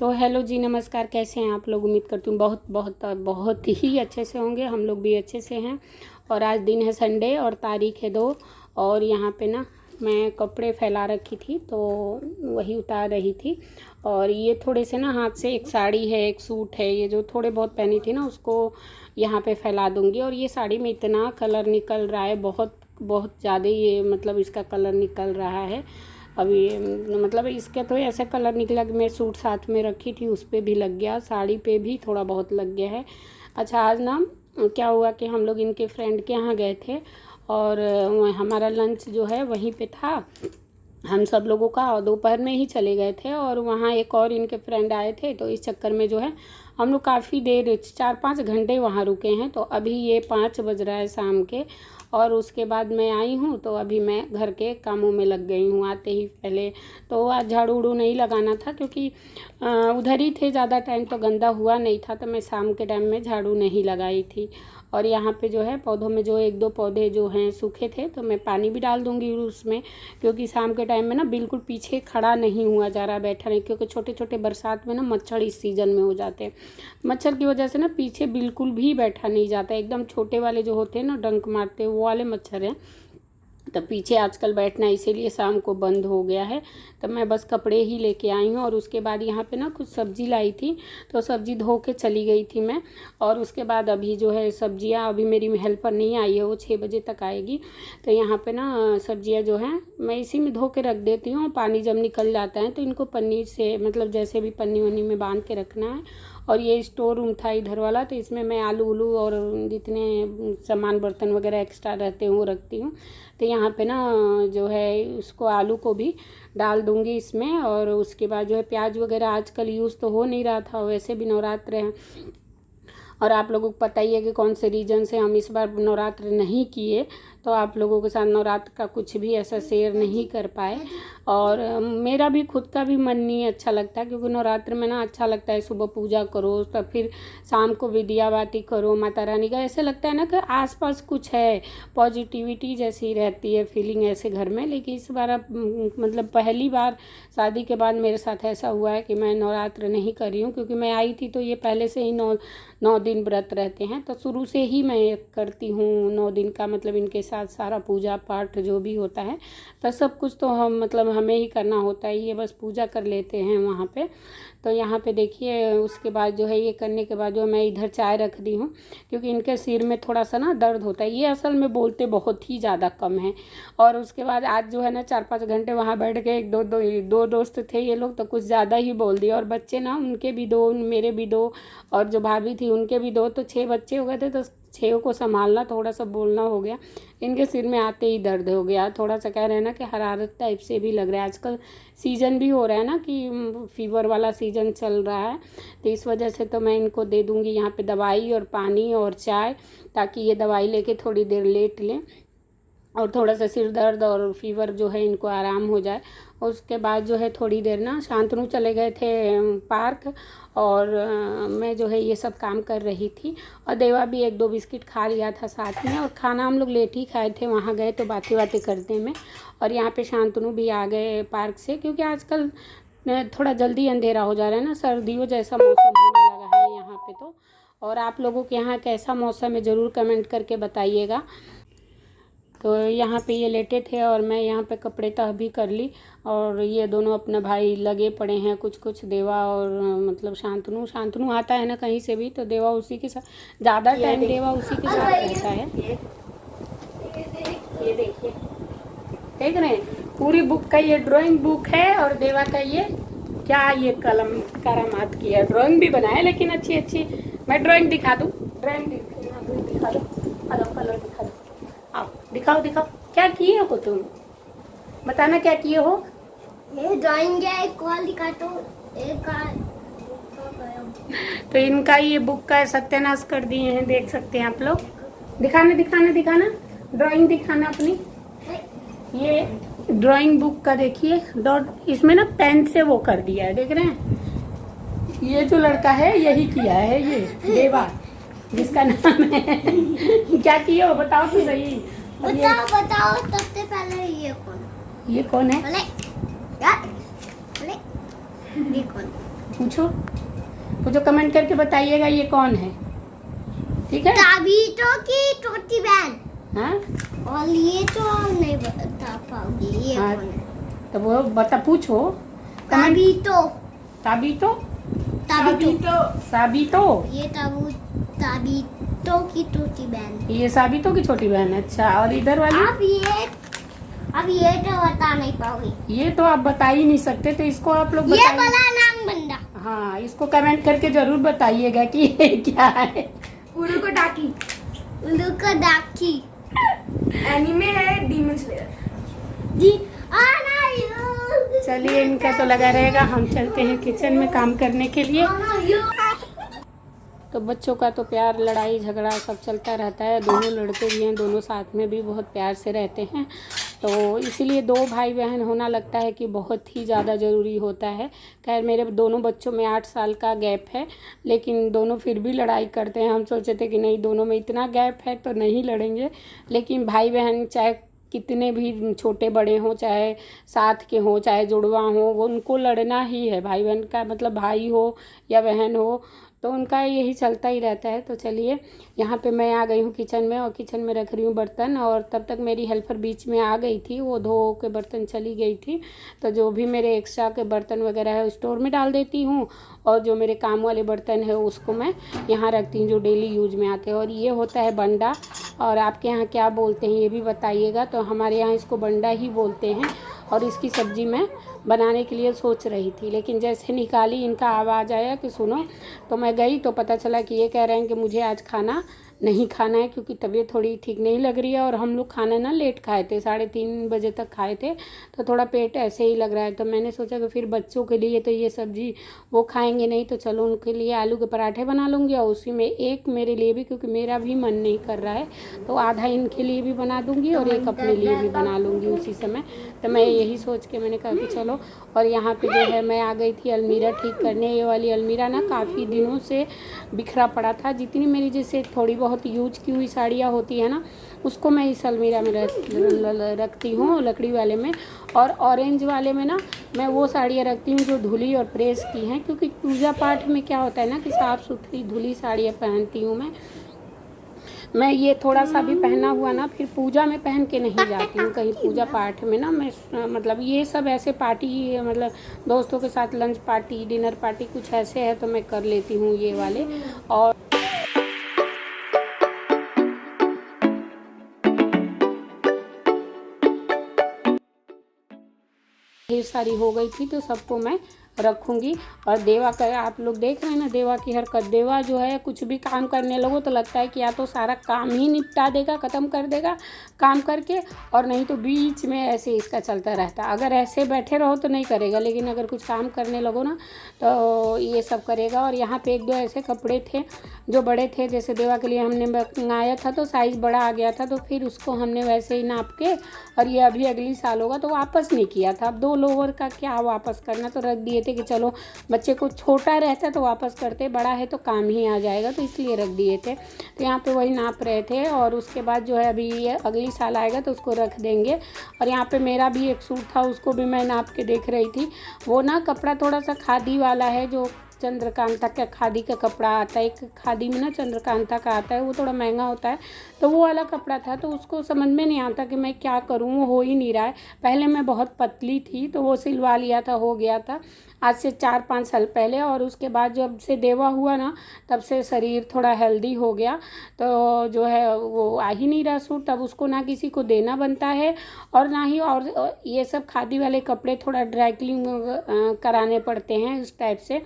तो हेलो जी, नमस्कार। कैसे हैं आप लोग? उम्मीद करती हूँ बहुत बहुत बहुत ही अच्छे से होंगे। हम लोग भी अच्छे से हैं। और आज दिन है संडे और तारीख है 2। और यहाँ पे ना मैं कपड़े फैला रखी थी तो वही उतार रही थी। और ये थोड़े से ना हाथ से, एक साड़ी है, एक सूट है, ये जो थोड़े बहुत पहनी थी ना उसको यहाँ पे फैला दूँगी। और ये साड़ी में इतना कलर निकल रहा है, बहुत बहुत ज़्यादा, ये मतलब इसका कलर निकल रहा है अभी। मतलब इसके तो ऐसा कलर निकला कि मैं सूट साथ में रखी थी उस पर भी लग गया, साड़ी पे भी थोड़ा बहुत लग गया है। अच्छा, आज ना क्या हुआ कि हम लोग इनके फ्रेंड के यहाँ गए थे और हमारा लंच जो है वहीं पे था हम सब लोगों का, और दोपहर में ही चले गए थे। और वहाँ एक और इनके फ्रेंड आए थे तो इस चक्कर में जो है हम लोग काफ़ी देर, 4-5 घंटे वहाँ रुके हैं। तो अभी ये 5 बज रहा है शाम के। और उसके बाद मैं आई हूँ तो अभी मैं घर के कामों में लग गई हूँ। आते ही पहले तो आज झाड़ू उड़ू नहीं लगाना था क्योंकि उधर ही थे ज़्यादा टाइम, तो गंदा हुआ नहीं था, तो मैं शाम के टाइम में झाड़ू नहीं लगाई थी। और यहाँ पे जो है पौधों में जो 1-2 पौधे जो हैं सूखे थे तो मैं पानी भी डाल दूँगी उसमें, क्योंकि शाम के टाइम में ना बिल्कुल पीछे खड़ा नहीं हुआ जा रहा, बैठा नहीं, क्योंकि छोटे छोटे बरसात में ना मच्छर इस सीज़न में हो जाते हैं। मच्छर की वजह से ना पीछे बिल्कुल भी बैठा नहीं जाता, एकदम छोटे वाले जो होते हैं ना डंक मारते हैं वो वाले मच्छर हैं, तो पीछे आजकल बैठना इसीलिए शाम को बंद हो गया है। तो मैं बस कपड़े ही लेके आई हूँ। और उसके बाद यहाँ पे ना कुछ सब्ज़ी लाई थी तो सब्ज़ी धो के चली गई थी मैं। और उसके बाद अभी जो है सब्ज़ियाँ, अभी मेरी हेल्पर नहीं आई है, वो 6 बजे तक आएगी। तो यहाँ पे ना सब्ज़ियाँ जो हैं मैं इसी में धो के रख देती हूँ। पानी जब निकल जाता है तो इनको पन्नी से, मतलब जैसे भी पन्नी वन्नी में बांध के रखना है। और ये स्टोर रूम था इधर वाला, तो इसमें मैं आलू उलू और जितने सामान बर्तन वगैरह एक्स्ट्रा रहते हैं वो रखती हूँ। तो यहाँ पे ना जो है उसको, आलू को भी डाल दूँगी इसमें। और उसके बाद जो है प्याज वगैरह आजकल यूज़ तो हो नहीं रहा था, वैसे भी नवरात्र हैं और आप लोगों को पता ही है कि कौन से रीजन से हम इस बार नवरात्र नहीं किए, तो आप लोगों के साथ नवरात्र का कुछ भी ऐसा शेयर नहीं कर पाए। और मेरा भी खुद का भी मन नहीं अच्छा लगता, क्योंकि नवरात्र में ना अच्छा लगता है सुबह पूजा करो तो फिर शाम को भी दिया बाती करो माता रानी का, ऐसे लगता है ना कि आसपास कुछ है, पॉजिटिविटी जैसी रहती है फीलिंग ऐसे घर में। लेकिन इस बार अब मतलब पहली बार शादी के बाद मेरे साथ ऐसा हुआ है कि मैं नवरात्र नहीं कर रही हूँ, क्योंकि मैं आई थी तो ये पहले से ही 9 दिन व्रत रहते हैं, तो शुरू से ही मैं करती हूँ 9 दिन का, मतलब इनके साथ सारा पूजा पाठ जो भी होता है तो सब कुछ तो हम मतलब हमें ही करना होता है, ये बस पूजा कर लेते हैं वहाँ पे। तो यहाँ पे देखिए उसके बाद जो है ये करने के बाद जो मैं इधर चाय रख दी हूँ, क्योंकि इनके सिर में थोड़ा सा ना दर्द होता है, ये असल में बोलते बहुत ही ज़्यादा कम है। और उसके बाद आज जो है ना 4-5 घंटे वहाँ बैठ के, एक दो दोस्त थे ये लोग तो कुछ ज़्यादा ही बोल दिए। और बच्चे ना, उनके भी 2, मेरे भी 2, और जो भाभी थी उनके भी 2, तो 6 बच्चे हो गए थे, तो 6 को संभालना, थोड़ा सा बोलना हो गया। इनके सिर में आते ही दर्द हो गया, थोड़ा सा कह रहे हैं ना कि हरारत टाइप से भी लग रहा है, आजकल सीज़न भी हो रहा है ना कि फीवर वाला सीज़न चल रहा है, तो इस वजह से तो मैं इनको दे दूँगी यहाँ पे दवाई और पानी और चाय, ताकि ये दवाई लेके थोड़ी देर लेट लें और थोड़ा सा सिर दर्द और फीवर जो है इनको आराम हो जाए। उसके बाद जो है थोड़ी देर ना शांतनु चले गए थे पार्क, और मैं जो है ये सब काम कर रही थी। और देवा भी 1-2 बिस्किट खा लिया था साथ में, और खाना हम लोग लेट ही खाए थे, वहाँ गए तो बातें बातें करने में। और यहाँ पे शांतनु भी आ गए पार्क से, क्योंकि आजकल थोड़ा जल्दी अंधेरा हो जा रहा है ना, सर्दियों जैसा मौसम होने लगा है यहाँ पे तो। और आप लोगों के यहाँ कैसा मौसम है ज़रूर कमेंट करके बताइएगा। तो यहाँ पे ये लेटे थे और मैं यहाँ पे कपड़े तह भी कर ली, और ये दोनों अपना भाई लगे पड़े हैं कुछ देवा और मतलब शांतनु आता है ना कहीं से भी, तो देवा उसी के साथ ज़्यादा टाइम देवा उसी के साथ रहता है। ये देखिए, देख रहे हैं, पूरी बुक का ये ड्राइंग बुक है, और देवा का ये क्या, ये कलम करामात की है, ड्राइंग भी बनाए लेकिन अच्छी। मैं ड्राइंग दिखा दूँ, ड्राइंग दिखा दो, कलर दिखा दो, आओ दिखाओ क्या किए हो तुम, बताना क्या किए हो। ये ड्राइंग है, एक और दिखा तो एक तो इनका ये बुक का सत्यानाश कर दिए हैं, देख सकते हैं आप लोग। दिखाना ड्राइंग दिखाना अपनी, ये ड्राइंग बुक का देखिए डॉट, इसमें ना पेन से वो कर दिया है, देख रहे हैं। ये जो लड़का है यही किया है, ये देवा जिसका नाम है। क्या किए हो बताओ तो सही, बताओ सबसे पहले ये कौन है? बोले यार, बोले ये कौन? पूछो कमेंट करके बताइएगा ये कौन है, ठीक है। ताबीतो की छोटी बहन। हाँ, और ये तो नहीं बता पाओगी ये हाँ, कौन है? तो वो बता, पूछो कमेंट। ताबीतो साबितो, ये ताबीतो की छोटी बहन। ये साबितो की छोटी बहन है। अच्छा, और इधर वाली? अब ये तो बता नहीं पाओगी। ये तो आप बता ही नहीं सकते, तो इसको आप लोग ये बताइए। बड़ा नाम बंदा। हाँ, इसको कमेंट करके जरूर बताइएगा कि ये क्या है। उरुको डाकी एनीमे है डीमन स्लेयर। जी चलिए, इनका तो लगा रहेगा, हम चलते हैं किचन में काम करने के लिए। तो बच्चों का तो प्यार, लड़ाई झगड़ा सब चलता रहता है। दोनों लड़ते भी हैं, दोनों साथ में भी बहुत प्यार से रहते हैं। तो इसीलिए दो भाई बहन होना लगता है कि बहुत ही ज़्यादा ज़रूरी होता है। खैर, मेरे दोनों बच्चों में 8 साल का गैप है, लेकिन दोनों फिर भी लड़ाई करते हैं। हम सोचे थे कि नहीं, दोनों में इतना गैप है तो नहीं लड़ेंगे, लेकिन भाई बहन चाहे कितने भी छोटे बड़े हों, चाहे साथ के हों, चाहे जुड़वा हों, वो उनको लड़ना ही है। भाई बहन का मतलब भाई हो या बहन हो, तो उनका यही चलता ही रहता है। तो चलिए, यहाँ पे मैं आ गई हूँ किचन में, और किचन में रख रही हूँ बर्तन। और तब तक मेरी हेल्पर बीच में आ गई थी, वो धो के बर्तन चली गई थी। तो जो भी मेरे एक्स्ट्रा के बर्तन वगैरह है स्टोर में डाल देती हूँ, और जो मेरे काम वाले बर्तन है उसको मैं यहाँ रखती हूँ, जो डेली यूज में आते हैं। और ये होता है बंडा, और आपके यहाँ क्या बोलते हैं ये भी बताइएगा। तो हमारे यहाँ इसको बंडा ही बोलते हैं। और इसकी सब्ज़ी मैं बनाने के लिए सोच रही थी, लेकिन जैसे निकाली इनका आवाज़ आया कि सुनो, तो मैं गई तो पता चला कि ये कह रहे हैं कि मुझे आज खाना नहीं खाना है, क्योंकि तबीयत थोड़ी ठीक नहीं लग रही है। और हम लोग खाना ना लेट खाए थे, 3:30 बजे तक खाए थे, तो थोड़ा पेट ऐसे ही लग रहा है। तो मैंने सोचा कि फिर बच्चों के लिए तो ये सब्ज़ी वो खाएंगे नहीं, तो चलो उनके लिए आलू के पराठे बना लूँगी, और उसी में एक मेरे लिए भी, क्योंकि मेरा भी मन नहीं कर रहा है, तो आधा इनके लिए भी बना दूँगी और एक अपने लिए भी बना लूँगी उसी समय। तो मैं यही सोच के मैंने कहा कि चलो। और यहाँ पे जो है मैं आ गई थी अलमीरा ठीक करने। ये वाली अलमीरा ना काफ़ी दिनों से बिखरा पड़ा था। जितनी मेरी जैसे थोड़ी बहुत यूज की हुई साड़ियाँ होती है ना, उसको मैं इस अलमीरा में रखती हूँ, लकड़ी वाले में। और ऑरेंज वाले में ना मैं वो साड़ियाँ रखती हूँ जो धुली और प्रेस की हैं, क्योंकि पूजा पाठ में क्या होता है ना कि साफ़ सुथरी धुली साड़ियाँ पहनती हूँ मैं ये थोड़ा सा भी पहना हुआ ना फिर पूजा में पहन के नहीं जाती हूँ कहीं पूजा पाठ में ना। मैं मतलब ये सब ऐसे पार्टी, मतलब दोस्तों के साथ लंच पार्टी, डिनर पार्टी कुछ ऐसे है तो मैं कर लेती हूँ ये वाले। और ढेर सारी हो गई थी तो सबको मैं रखूँगी। और देवा का आप लोग देख रहे हैं ना, देवा की हरकत। देवा जो है कुछ भी काम करने लगो तो लगता है कि या तो सारा काम ही निपटा देगा, ख़त्म कर देगा काम करके, और नहीं तो बीच में ऐसे इसका चलता रहता। अगर ऐसे बैठे रहो तो नहीं करेगा, लेकिन अगर कुछ काम करने लगो ना तो ये सब करेगा। और यहाँ पे एक दो ऐसे कपड़े थे जो बड़े थे, जैसे देवा के लिए हमने मंगाया था तो साइज़ बड़ा आ गया था, तो फिर उसको हमने वैसे ही नाप के, और ये अभी अगली साल होगा तो वापस नहीं किया था। अब 2 लोअर का क्या वापस करना, तो रख दिए थे कि चलो बच्चे को छोटा रहता तो वापस करते, बड़ा है तो काम ही आ जाएगा, तो इसलिए रख दिए थे। तो यहाँ पे वही नाप रहे थे, और उसके बाद जो है अभी ये अगली साल आएगा तो उसको रख देंगे। और यहाँ पे मेरा भी एक सूट था, उसको भी मैं नाप के देख रही थी। वो ना कपड़ा थोड़ा सा खादी वाला है, जो चंद्रकांता का खादी का कपड़ा आता है, एक खादी में ना चंद्रकांता का आता है, वो थोड़ा महंगा होता है, तो वो वाला कपड़ा था। तो उसको समझ में नहीं आता कि मैं क्या करूँ, वो हो ही नहीं रहा है। पहले मैं बहुत पतली थी तो वो सिलवा लिया था, हो गया था आज से 4-5 साल पहले। और उसके बाद जब से देवा हुआ ना तब से शरीर थोड़ा हेल्दी हो गया, तो जो है वो आ ही नहीं रहा सूट। तब उसको ना किसी को देना बनता है और ना ही, और ये सब खादी वाले कपड़े थोड़ा ड्राई क्लीन कराने पड़ते हैं इस टाइप से।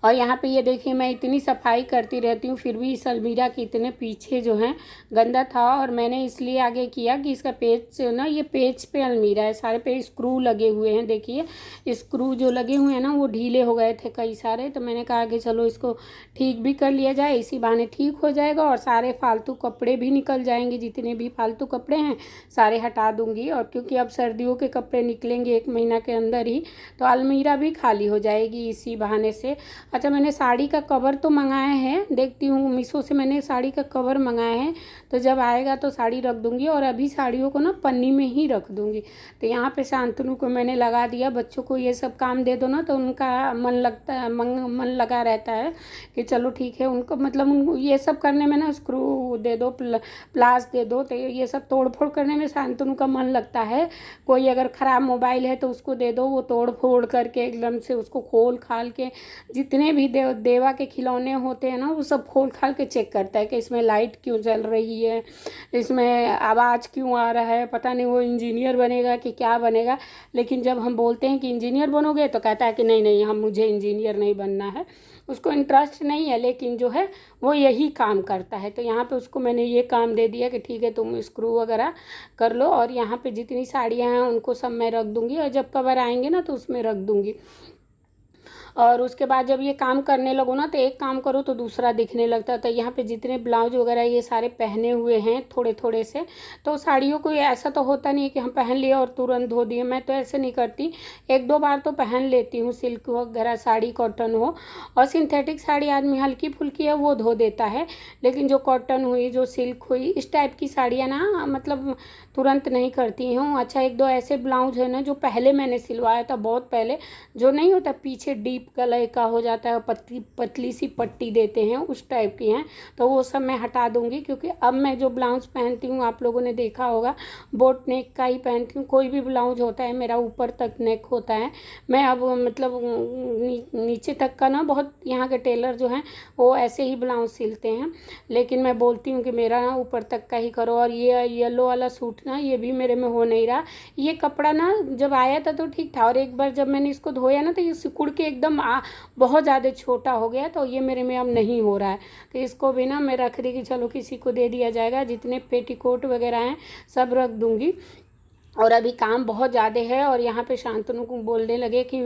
और यहाँ पे ये देखिए मैं इतनी सफाई करती रहती हूँ फिर भी इस अलमीरा के इतने पीछे जो है गंदा था। और मैंने इसलिए आगे किया कि इसका पेच ना, ये पेच पे अलमीरा है, सारे पे स्क्रू लगे हुए हैं। देखिए स्क्रू जो लगे हुए हैं ना वो ढीले हो गए थे कई सारे, तो मैंने कहा कि चलो इसको ठीक भी कर लिया जाए, इसी बहाने ठीक हो जाएगा और सारे फालतू कपड़े भी निकल जाएंगे। जितने भी फालतू कपड़े हैं सारे हटा दूँगी। और क्योंकि अब सर्दियों के कपड़े निकलेंगे 1 महीना के अंदर ही, तो अलमीरा भी खाली हो जाएगी इसी बहाने से। अच्छा मैंने साड़ी का कवर तो मंगाया है, देखती हूँ मीशो से मैंने साड़ी का कवर मंगाया है, तो जब आएगा तो साड़ी रख दूँगी और अभी साड़ियों को ना पन्नी में ही रख दूँगी। तो यहाँ पे शांतनु को मैंने लगा दिया, बच्चों को ये सब काम दे दो ना तो उनका मन लगता है, मन लगा रहता है कि चलो ठीक है। उनको मतलब उनको ये सब करने में ना स्क्रू दे दो, प्लास दे दो, तो ये सब तोड़ फोड़ करने में शांतनु का मन लगता है। कोई अगर ख़राब मोबाइल है तो उसको दे दो, वो तोड़ फोड़ करके एकदम से उसको खोल खाल के, जितने भी देवा के खिलौने होते हैं ना वो सब खोल खाल के चेक करता है कि इसमें लाइट क्यों जल रही है, इसमें आवाज़ क्यों आ रहा है, पता नहीं वो इंजीनियर बनेगा कि क्या बनेगा। लेकिन जब हम बोलते हैं कि इंजीनियर बनोगे तो कहता है कि नहीं नहीं, मुझे इंजीनियर नहीं बनना है, उसको इंटरेस्ट नहीं है, लेकिन जो है वो यही काम करता है। तो यहाँ पे उसको मैंने ये काम दे दिया कि ठीक है तुम स्क्रू वगैरह कर लो, और यहाँ पे जितनी साड़ियाँ हैं उनको सब मैं रख दूँगी, और जब कवर आएंगे ना तो उसमें रख दूँगी। और उसके बाद जब ये काम करने लगो ना तो एक काम करो तो दूसरा दिखने लगता है। तो यहाँ पे जितने ब्लाउज वगैरह ये सारे पहने हुए हैं थोड़े थोड़े से, तो साड़ियों को ऐसा तो होता नहीं है कि हम पहन लिए और तुरंत धो दिए, मैं तो ऐसे नहीं करती, एक दो बार तो पहन लेती हूँ। सिल्क वगैरह साड़ी कॉटन हो, और सिंथेटिक साड़ी आदमी हल्की फुल्की है वो धो देता है, लेकिन जो कॉटन हुई, जो सिल्क हुई, इस टाइप की साड़ियाँ ना मतलब तुरंत नहीं करती हूँ। अच्छा एक दो ऐसे ब्लाउज है ना जो पहले मैंने सिलवाया था बहुत पहले, जो नहीं होता पीछे डीप गले का हो जाता है, पतली सी पट्टी देते हैं, उस टाइप की हैं, तो वो सब मैं हटा दूंगी। क्योंकि अब मैं जो ब्लाउज पहनती हूँ आप लोगों ने देखा होगा बोट नेक का ही पहनती हूँ। कोई भी ब्लाउज होता है मेरा ऊपर तक नेक होता है, मैं अब मतलब नीचे तक का ना, बहुत यहाँ के टेलर जो हैं वो ऐसे ही ब्लाउज सिलते हैं, लेकिन मैं बोलती हूँ कि मेरा ना ऊपर तक का ही करो। और ये येलो वाला सूट ना ये भी मेरे में हो नहीं रहा, ये कपड़ा ना जब आया था तो ठीक था, और एक बार जब मैंने इसको धोया ना तो ये सिकुड़ के एकदम बहुत ज़्यादा छोटा हो गया, तो ये मेरे में अब नहीं हो रहा है। तो इसको भी ना मैं रख दी कि चलो किसी को दे दिया जाएगा, जितने पेटीकोट वगैरह हैं सब रख दूँगी। और अभी काम बहुत ज़्यादा है, और यहाँ पे शांतनु को बोलने लगे कि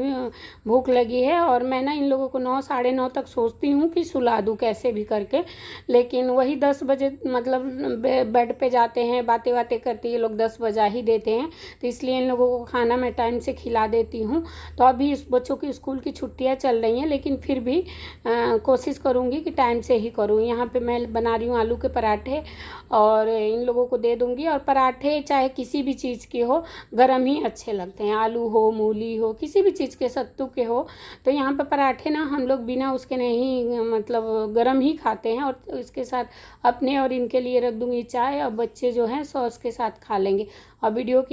भूख लगी है, और मैं ना इन लोगों को 9 साढ़े 9 तक सोचती हूँ कि सुला दूँ कैसे भी करके, लेकिन वही 10 बजे मतलब बेड पे जाते हैं, बातें बातें करते ये लोग 10 बजा ही देते हैं। तो इसलिए इन लोगों को खाना मैं टाइम से खिला देती हूँ। तो अभी इस बच्चों की स्कूल की छुट्टियाँ चल रही हैं, लेकिन फिर भी कोशिश करूँगी कि टाइम से ही करूँ। यहाँ पर मैं बना रही हूँ आलू के पराठे, और इन लोगों को दे दूँगी। और पराठे चाहे किसी भी चीज़ हो गरम ही अच्छे लगते हैं, आलू हो, मूली हो, किसी भी चीज़ के, सत्तू के हो। तो यहाँ पे पराठे ना हम लोग बिना उसके नहीं मतलब गरम ही खाते हैं, और इसके साथ अपने और इनके लिए रख दूँगी चाय, और बच्चे जो हैं सॉस के साथ खा लेंगे। और वीडियो की